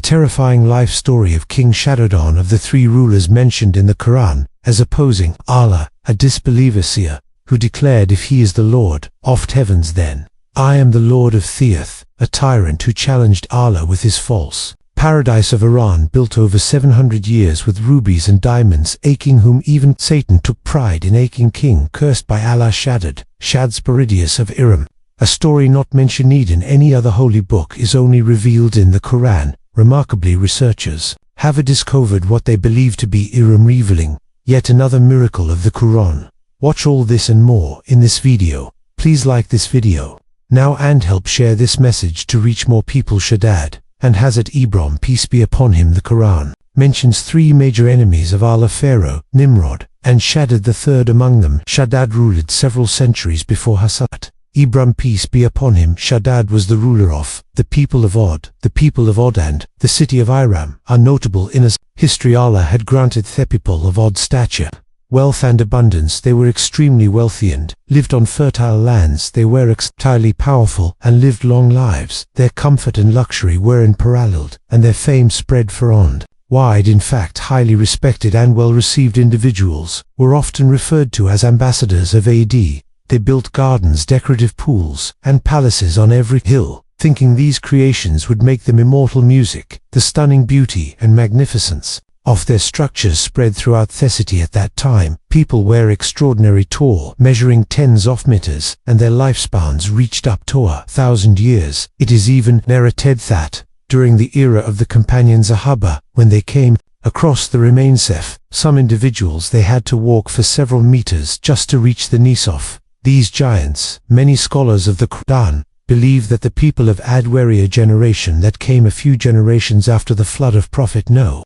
terrifying life story of King Shaddad of the three rulers mentioned in the Qur'an, as opposing Allah, a disbeliever seer, who declared if he is the Lord of heavens then, I am the Lord of Theath, a tyrant who challenged Allah with his false paradise of Iran built over 700 years with rubies and diamonds aching whom even Satan took pride in aching king cursed by Allah Shaddad, Spiridius of Iram. A story not mentioned in any other holy book is only revealed in the Qur'an. Remarkably, researchers have discovered what they believe to be Iram, revealing yet another miracle of the Qur'an. Watch all this and more in this video. Please like this video now and help share this message to reach more people. Shaddad and Hazrat Ibrahim, peace be upon him. The Qur'an mentions three major enemies of Allah: Pharaoh, Nimrod, and Shaddad. The third among them, Shaddad, ruled several centuries before Hazrat Ibrahim, peace be upon him. Shaddad was the ruler of the people of Od. The people of Od and the city of Iram are notable in his history. Allah had granted the people of Od stature, wealth and abundance. They were extremely wealthy and lived on fertile lands. They were entirely powerful and lived long lives. Their comfort and luxury were unparalleled, and their fame spread far and wide. In fact, highly respected and well-received individuals were often referred to as ambassadors of AD. They built gardens, decorative pools, and palaces on every hill, thinking these creations would make them immortal. Music, the stunning beauty and magnificence of their structures spread throughout the city at that time. People were extraordinarily tall, measuring tens of meters, and their lifespans reached up to 1,000 years. It is even narrated that during the era of the companion Sahaba, when they came across the remains of some individuals, they had to walk for several meters just to reach the knees of these giants. Many scholars of the Qur'an believe that the people of Ad were a generation that came a few generations after the flood of Prophet Noah,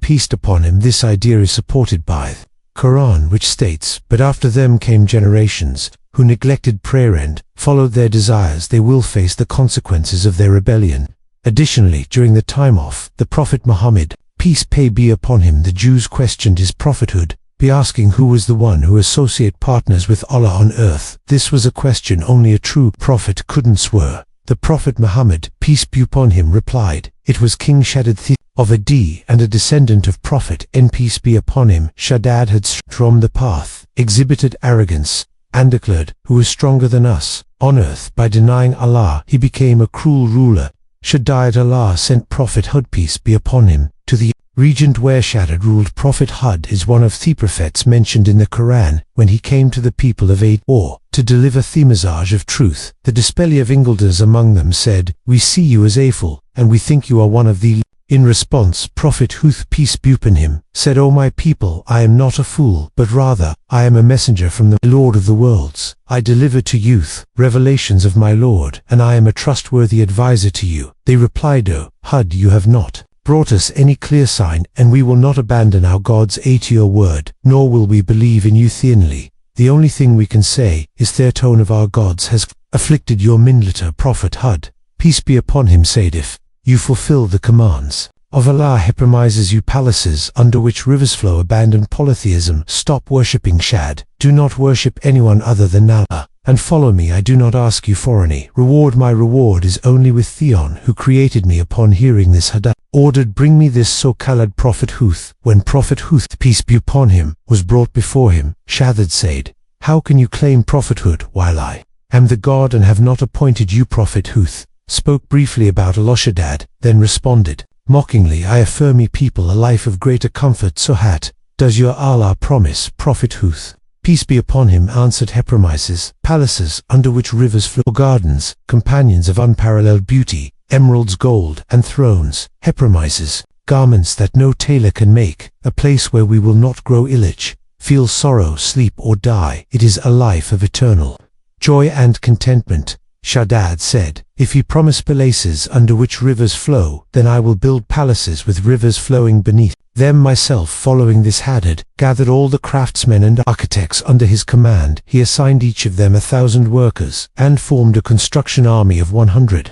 peace upon him. This idea is supported by the Qur'an, which states, but after them came generations who neglected prayer and followed their desires. They will face the consequences of their rebellion. Additionally, during the time of the Prophet Muhammad, peace be upon him, the Jews questioned his prophethood, asking who was the one who associate partners with Allah on earth. This was a question only a true prophet couldn't swear. The Prophet Muhammad, peace be upon him, replied, it was King Shaddad of Ad and a descendant of Prophet N, peace be upon him. Shaddad had strayed from the path, exhibited arrogance, and declared, who is stronger than us on earth? By denying Allah, he became a cruel ruler. Shaddad, Allah sent Prophet Hud, peace be upon him, to the region where Shaddad ruled. Prophet Hud is one of the prophets mentioned in the Qur'an. When he came to the people of Ad, or to deliver the message of truth, the dispeller of Ingilders among them said, we see you as Aful, and we think you are one of the. In response, Prophet Hud, peace be upon him, said, O my people, I am not a fool, but rather, I am a messenger from the Lord of the worlds. I deliver to you revelations of my Lord, and I am a trustworthy advisor to you. They replied, O Hud, you have not brought us any clear sign, and we will not abandon our God's aid to your word, nor will we believe in you thinnly. The only thing we can say is their tone of our gods has afflicted your minleter. Prophet Hud, peace be upon him, said, if you fulfill the commands of Allah, he promises you palaces under which rivers flow. Abandon polytheism, stop worshipping Shad, do not worship anyone other than Allah, and follow me. I do not ask you for any reward. My reward is only with Theon, who created me. Upon hearing this, Shaddad ordered, bring me this so-called Prophet Hud. When Prophet Hud, peace be upon him, was brought before him, Shaddad said, how can you claim prophethood while I am the God and have not appointed you? Prophet Hud spoke briefly about Allah. Shaddad then responded mockingly, I affirm ye people a life of greater comfort. So does your Allah promise? Prophet Hud, peace be upon him, answered, he promises palaces under which rivers flow, gardens, companions of unparalleled beauty, emeralds, gold, and thrones. He promises garments that no tailor can make, a place where we will not grow illage, feel sorrow, sleep, or die. It is a life of eternal joy and contentment. Shaddad said, if he promise palaces under which rivers flow, then I will build palaces with rivers flowing beneath them myself. Following this, Shaddad gathered all the craftsmen and architects under his command. He assigned each of them 1,000 workers, and formed a construction army of 100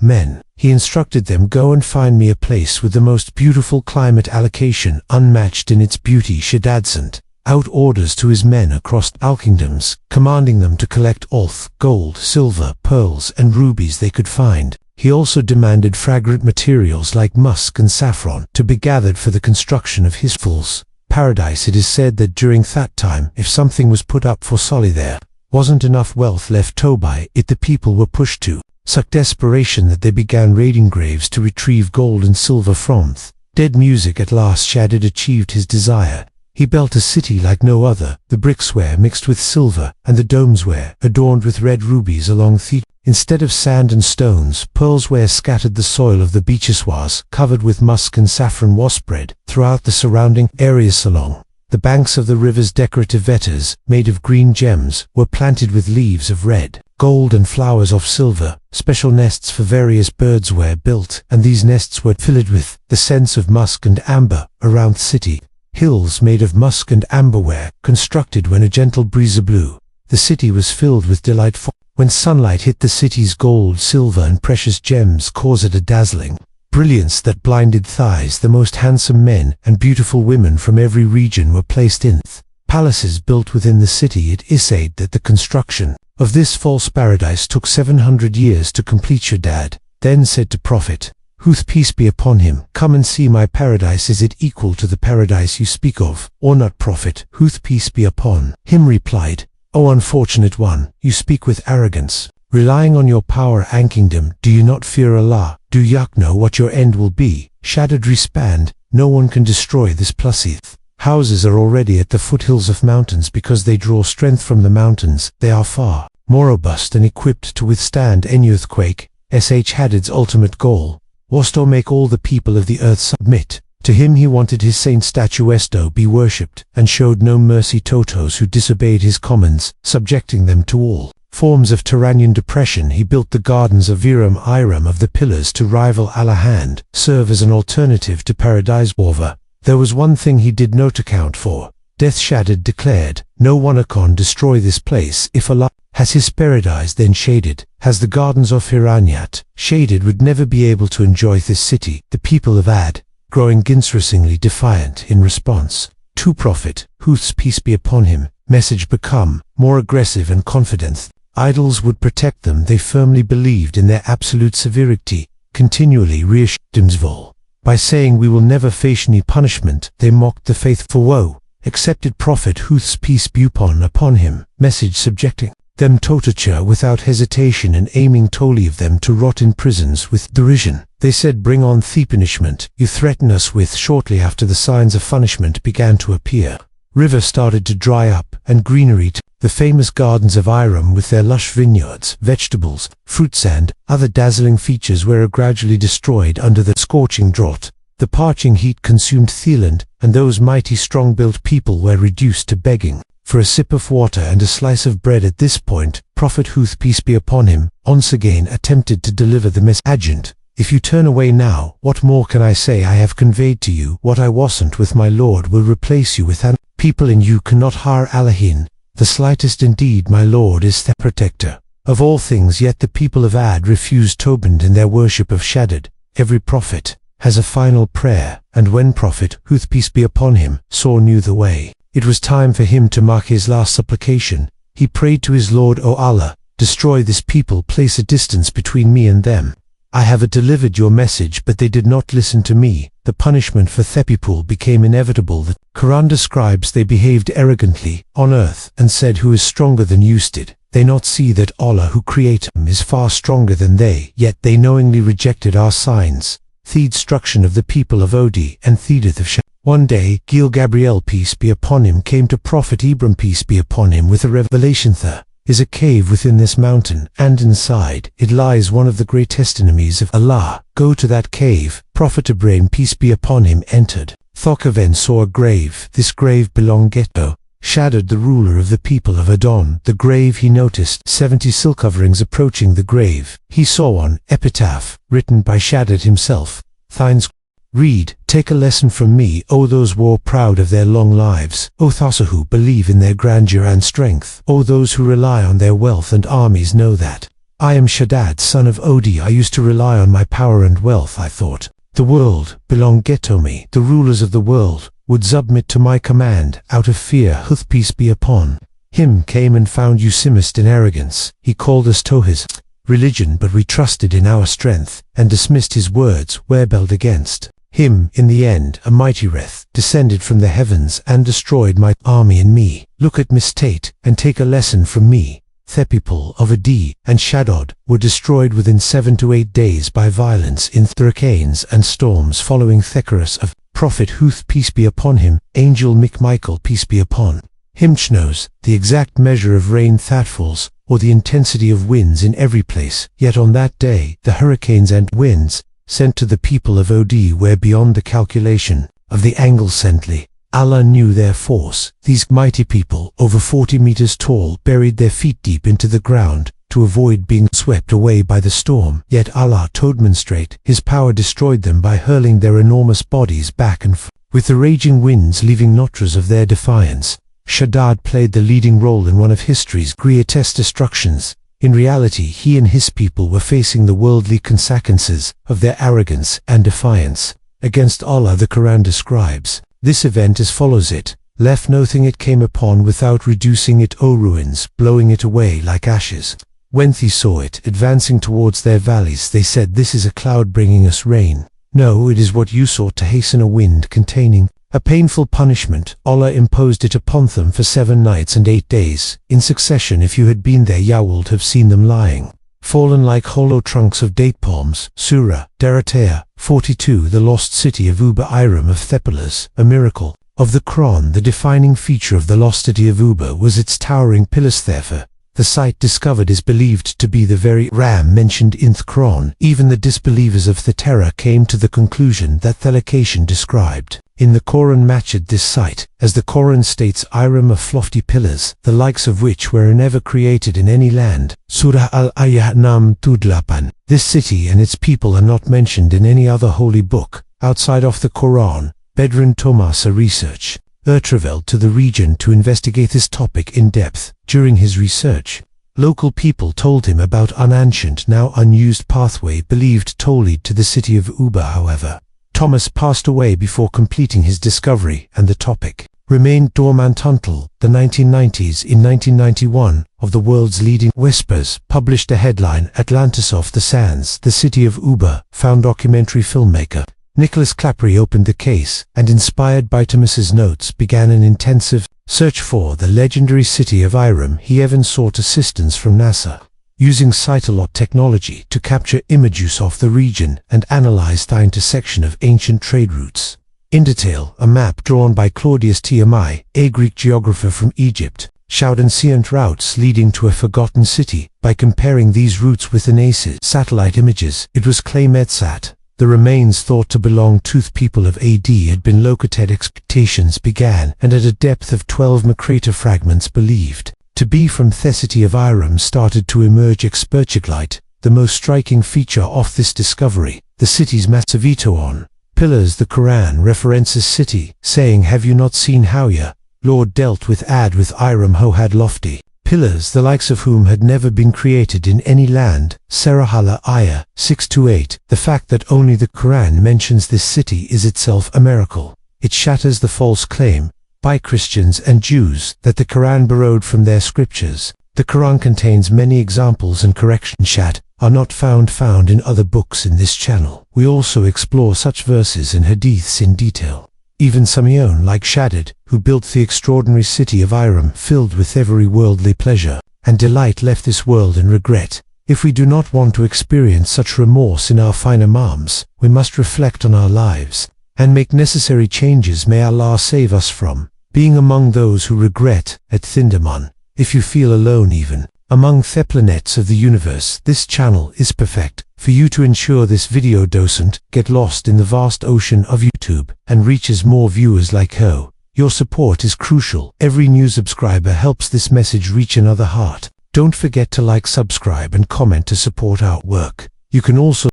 men. He instructed them, go and find me a place with the most beautiful climate, allocation unmatched in its beauty. Shaddad sent out orders to his men across all kingdoms, commanding them to collect all gold, silver, pearls, and rubies they could find. He also demanded fragrant materials like musk and saffron to be gathered for the construction of his fools. Paradise. It is said that during that time, if something was put up for sale, there wasn't enough wealth left to buy it. The people were pushed to such desperation that they began raiding graves to retrieve gold and silver from dead music. At last Shaddad achieved his desire. He built a city like no other. The bricks were mixed with silver, and the domes were adorned with red rubies along the instead of sand and stones, pearls were scattered. The soil of the beaches was covered with musk, and saffron was spread throughout the surrounding areas. Along the banks of the rivers, decorative vetters, made of green gems, were planted with leaves of red, gold and flowers of silver. Special nests for various birds were built, and these nests were filled with the scents of musk and amber. Around the city, hills made of musk and amber were constructed. When a gentle breeze blew, the city was filled with delight. When sunlight hit the city's gold, silver and precious gems caused a dazzling brilliance that blinded thighs. The most handsome men and beautiful women from every region were placed in palaces built within the city. It is said that the construction of this false paradise took 700 years to complete. Shaddad then said to Prophet Huth, peace be upon him, come and see my paradise. Is it equal to the paradise you speak of, or not? Prophet Huth, peace be upon him, replied, O unfortunate one, you speak with arrogance, relying on your power and kingdom. Do you not fear Allah? Do you know what your end will be? Shaddad responded, no one can destroy this placid houses are already at the foothills of mountains because they draw strength from the mountains. They are far more robust and equipped to withstand any earthquake. Shaddad's ultimate goal was to make all the people of the earth submit to him. He wanted his saint statues to be worshipped, and showed no mercy to those who disobeyed his commands, subjecting them to all forms of tyranny and depression. He built the gardens of Iram of the pillars to rival Allah and serve as an alternative to paradise. However, there was one thing he did not account for. Death. Shaddad declared, no one can destroy this place. If Allah has his paradise, then Shaddad has the gardens of Hiranyat. Shaddad would never be able to enjoy this city. The people of Ad, growing increasingly defiant in response to Prophet Huth's, peace be upon him, message, become more aggressive and confident. Idols would protect them. They firmly believed in their absolute severity, continually reassured themselves by saying, we will never face any punishment. They mocked the faithful. Woe accepted Prophet Huth's, peace be upon him, message, subjecting them to torture without hesitation and aiming to leave them to rot in prisons with derision. They said, bring on the punishment you threaten us with. Shortly after, the signs of punishment began to appear. Rivers started to dry up, and greenery. The famous gardens of Iram with their lush vineyards, vegetables, fruits and other dazzling features were gradually destroyed under the scorching drought. The parching heat consumed the land, and those mighty strong-built people were reduced to begging for a sip of water and a slice of bread. At this point, Prophet Huth, peace be upon him, once again attempted to deliver the message. If you turn away now, what more can I say? I have conveyed to you what I wasn't with. My Lord will replace you with an people, and you cannot hire Allah the slightest. Indeed, my Lord is the protector of all things. Yet the people of Ad refused to bend in their worship of Shaddad. Every prophet has a final prayer, and when Prophet Huth, peace be upon him, knew the way it was time for him to mark his last supplication, he prayed to his Lord, O Allah, destroy this people, place a distance between me and them. I have delivered your message, but they did not listen to me. The punishment for the people became inevitable. The Qur'an describes they behaved arrogantly on earth and said, who is stronger than you? Did they not see that Allah who created them is far stronger than they? Yet they knowingly rejected our signs. The destruction of the people of Odi and Thedith of Shaddad. One day, Gil Gabriel, peace be upon him, came to Prophet Ibrahim, peace be upon him, with a revelation. There is a cave within this mountain, and inside it lies one of the great testimonies of Allah. Go to that cave. Prophet Ibrahim, peace be upon him, entered. Thokaven saw a grave. This grave belonged to Shaddad, the ruler of the people of Adon. The grave, he noticed 70 silk coverings approaching the grave. He saw an epitaph written by Shaddad himself. Thines read, take a lesson from me, O those who are proud of their long lives, O those who believe in their grandeur and strength, O those who rely on their wealth and armies, know that I am Shaddad, son of Odi. I used to rely on my power and wealth. I thought the world belonged to me. The rulers of the world would submit to my command out of fear. Huth, peace be upon him, came and found you simist in arrogance. He called us to his religion, but we trusted in our strength, and dismissed his words, rebelled against him. In the end, a mighty wrath descended from the heavens and destroyed my army and me. Look at Miss Tate, and take a lesson from me. The people of Adi and Shaddad were destroyed within 7 to 8 days by violence in hurricanes and storms following Theckerus of Prophet Huth, peace be upon him, Angel Michael, peace be upon him, knows the exact measure of rain that falls, or the intensity of winds in every place. Yet on that day the hurricanes and winds sent to the people of Od were beyond the calculation of the Angle-Sently. Allah knew their force. These mighty people, over 40 meters tall, buried their feet deep into the ground to avoid being swept away by the storm. Yet Allah to demonstrate His power destroyed them by hurling their enormous bodies back and forth, with the raging winds leaving notaries of their defiance. Shaddad played the leading role in one of history's greatest destructions. In reality, he and his people were facing the worldly consequences of their arrogance and defiance against Allah. The Qur'an describes this event as follows: it left nothing it came upon without reducing it, O ruins, blowing it away like ashes. When they saw it advancing towards their valleys, they said, this is a cloud bringing us rain. No, it is what you sought to hasten, a wind containing a painful punishment. Allah imposed it upon them for 7 nights and 8 days in succession. If you had been there, you would have seen them lying, fallen like hollow trunks of date palms. Surah Daratea 42. The lost city of Uba. Iram of Thepilus, a miracle of the Qur'an. The defining feature of the lost city of Uba was its towering pillars. Therefore, the site discovered is believed to be the very Ram mentioned in the Qur'an. Even the disbelievers of the Terror came to the conclusion that the location described in the Qur'an matched this site, as the Qur'an states, Iram of lofty pillars, the likes of which were never created in any land. Surah Al-Ayah 28. This city and its people are not mentioned in any other holy book outside of the Qur'an. Bedrin Thomas, a researcher, traveled to the region to investigate this topic in depth. During his research, local people told him about an ancient, now unused pathway believed to lead to the city of Uba. However, Thomas passed away before completing his discovery, and the topic remained dormant until the 1990s. In 1991, of the world's leading whispers published a headline, Atlantis off the Sands, the city of Uba. Found documentary filmmaker Nicholas Clappery opened the case, and inspired by Thomas's notes, began an intensive search for the legendary city of Iram. He even sought assistance from NASA, using satellite technology to capture images of the region and analyze the intersection of ancient trade routes in detail. A map drawn by Claudius Ptolemy, a Greek geographer from Egypt, showed ancient routes leading to a forgotten city. By comparing these routes with NASA's satellite images, it was claimed that the remains thought to belong to the people of AD had been located. Excavations began, and at a depth of 12 crater fragments believed to be from the city of Iram started to emerge. Expertlight. The most striking feature of this discovery, the city's massive on pillars. The Quran references city, saying, have you not seen how your Lord dealt with Ad with Iram, who had lofty pillars, the likes of whom had never been created in any land. Surah Al-Ayah 6-8. The fact that only the Quran mentions this city is itself a miracle. It shatters the false claim by Christians and Jews that the Quran borrowed from their scriptures. The Quran contains many examples and corrections that are not found in other books in this channel. We also explore such verses and hadiths in detail. Even Simeon, like Shaddad, who built the extraordinary city of Iram, filled with every worldly pleasure and delight, left this world in regret. If we do not want to experience such remorse in our finer moments, we must reflect on our lives and make necessary changes. May Allah save us from being among those who regret. At Thindaman, if you feel alone even among the planets of the universe, this channel is perfect for you to ensure this video doesn't get lost in the vast ocean of YouTube and reaches more viewers like you. Your support is crucial. Every new subscriber helps this message reach another heart. Don't forget to like, subscribe and comment to support our work. You can also